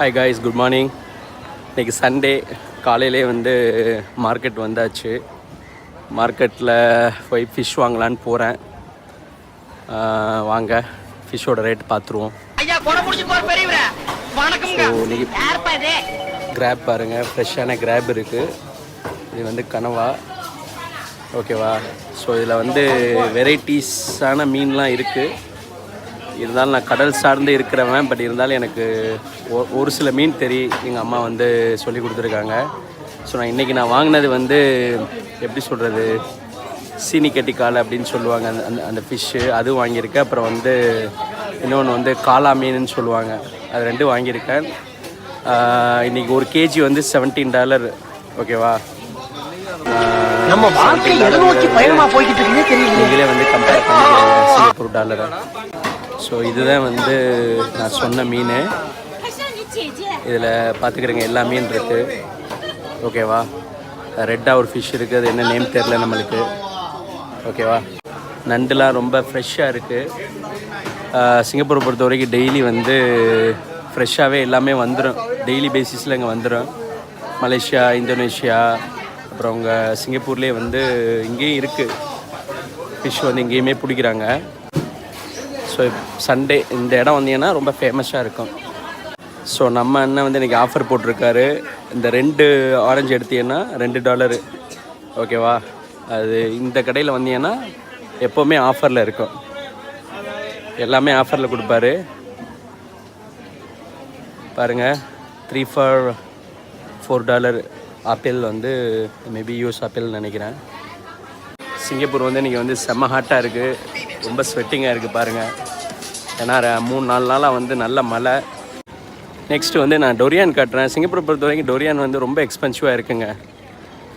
Hi guys, good morning. இன்றைக்கி Sunday காலையிலே வந்து மார்க்கெட் வந்தாச்சு. மார்க்கெட்டில் போய் ஃபிஷ் வாங்கலான்னு போகிறேன். வாங்க ஃபிஷ்ஷோட ரேட் பார்த்துருவோம். ஸோ இன்றைக்கி கிராப் பாருங்கள், ஃப்ரெஷ்ஷான கிராப் இருக்குது. இது வந்து கனவா, ஓகேவா? ஸோ இதில் வந்து வெரைட்டிஸான மீன்லாம் இருக்குது. இருந்தாலும் நான் கடல் சார்ந்து இருக்கிறவன், பட் இருந்தாலும் எனக்கு ஒரு சில மீன் தெரியும், எங்கள் அம்மா வந்து சொல்லி கொடுத்துருக்காங்க. ஸோ இன்றைக்கி நான் வாங்கினது வந்து எப்படி சொல்கிறது, சீனிக்கட்டிக்கால் அப்படின்னு சொல்லுவாங்க, அந்த ஃபிஷ்ஷு அது வாங்கியிருக்கேன். அப்புறம் வந்து இன்னொன்று வந்து காளா மீனுன்னு சொல்லுவாங்க, அது ரெண்டும் வாங்கியிருக்கேன். இன்றைக்கி ஒரு கேஜி வந்து $17, ஓகேவா? நம்ம வாழ்க்கை எதை நோக்கி பயணமா போய்கிட்டு இருக்குன்னே தெரியல. நீங்களே வந்து கம்பேர் பண்ணிக்கிறீங்க சிங்கப்பூர் டாலரை. ஸோ இதுதான் வந்து நான் சொன்ன மீன். இதில் பார்த்துக்கிறேங்க, எல்லா மீன் இருக்குது, ஓகேவா? ரெட்டாக ஒரு ஃபிஷ் இருக்குது, அது என்ன நேம் தெரில நம்மளுக்கு, ஓகேவா? நண்டுலாம் ரொம்ப ஃப்ரெஷ்ஷாக இருக்குது. சிங்கப்பூரை பொறுத்த வரைக்கும் டெய்லி வந்து ஃப்ரெஷ்ஷாகவே எல்லாமே வந்துடும், டெய்லி பேசிஸில் இங்கே வந்துடும். மலேசியா, இந்தோனேஷியா, அப்புறம் அவங்க சிங்கப்பூர்லேயே வந்து இங்கேயும் இருக்குது ஃபிஷ், வந்து இங்கேயுமே பிடிக்கிறாங்க. ஸோ சண்டே இந்த இடம் வந்தீங்கன்னா ரொம்ப ஃபேமஸாக இருக்கும். ஸோ நம்ம அண்ணன் வந்து இன்றைக்கி ஆஃபர் போட்டிருக்காரு. இந்த 2 ஆரஞ்சு எடுத்தீங்கன்னா $2, ஓகேவா? அது இந்த கடையில் வந்தீங்கன்னா எப்போவுமே ஆஃபரில் இருக்கும், எல்லாமே ஆஃபரில் கொடுப்பாரு. பாருங்கள், 3 for $4 ஆப்பிள் வந்து மேபி யூஸ் ஆப்பிள்னு நினைக்கிறேன். சிங்கப்பூர் வந்து இன்றைக்கி வந்து செம்ம ஹாட்டாக இருக்குது, ரொம்ப ஸ்வெட்டிங்காக இருக்குது பாருங்கள். ஏன்னா 3-4 நாளாக வந்து நல்ல மழை. நெக்ஸ்ட்டு வந்து நான் டொரியான் காட்டுறேன். சிங்கப்பூரை பொறுத்த வரைக்கும் டொரியான் வந்து ரொம்ப எக்ஸ்பென்சிவாக இருக்குங்க.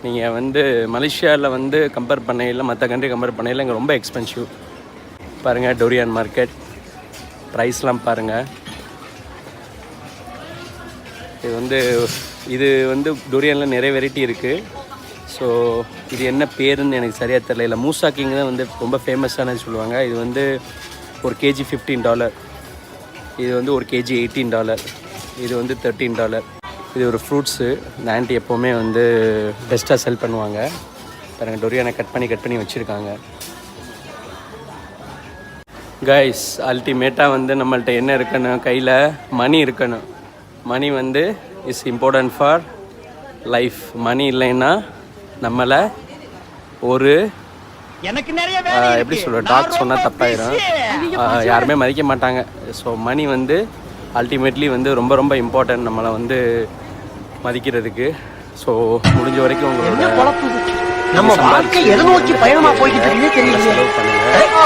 நீங்கள் வந்து மலேசியாவில் வந்து கம்பேர் பண்ணையில், மற்ற கண்ட்ரி கம்பேர் பண்ணையில் இங்கே ரொம்ப எக்ஸ்பென்சிவ். பாருங்கள் டொரியான் மார்க்கெட் ப்ரைஸ்லாம் பாருங்கள். இது வந்து டொரியானில் நிறைய வெரைட்டி இருக்குது. ஸோ இது என்ன பேருன்னு எனக்கு சரியாக தெரியல. இல்லை, மூசா கிங் தான் வந்து ரொம்ப ஃபேமஸானது சொல்லுவாங்க. இது வந்து ஒரு கேஜி $15, இது வந்து ஒரு கேஜி $18, இது வந்து $13. இது ஒரு ஃப்ரூட்ஸு. இந்த ஆண்டி எப்போவுமே வந்து பெஸ்ட்டாக செல் பண்ணுவாங்க. பாருங்கள், டொரியானை கட் பண்ணி வச்சுருக்காங்க. கைஸ், அல்டிமேட்டாக வந்து நம்மள்ட்ட என்ன இருக்கணும், கையில் மணி இருக்கணும். மணி வந்து இஸ் இம்பார்ட்டன்ட் ஃபார் லைஃப். மணி இல்லைன்னா நம்மளை ஒரு எப்படி சொல்கிற, டாக் சொன்னால் தப்பாயிடும், யாருமே மதிக்க மாட்டாங்க. ஸோ மணி வந்து அல்டிமேட்லி வந்து ரொம்ப ரொம்ப இம்பார்ட்டன்ட் நம்மளை வந்து மதிக்கிறதுக்கு. ஸோ முடிஞ்ச வரைக்கும் உங்களோட நம்ம வாழ்க்கை எதை நோக்கி பயணமா போய்கிட்டு இருக்குன்னே தெரியல. செலவு பண்ணுங்கள்.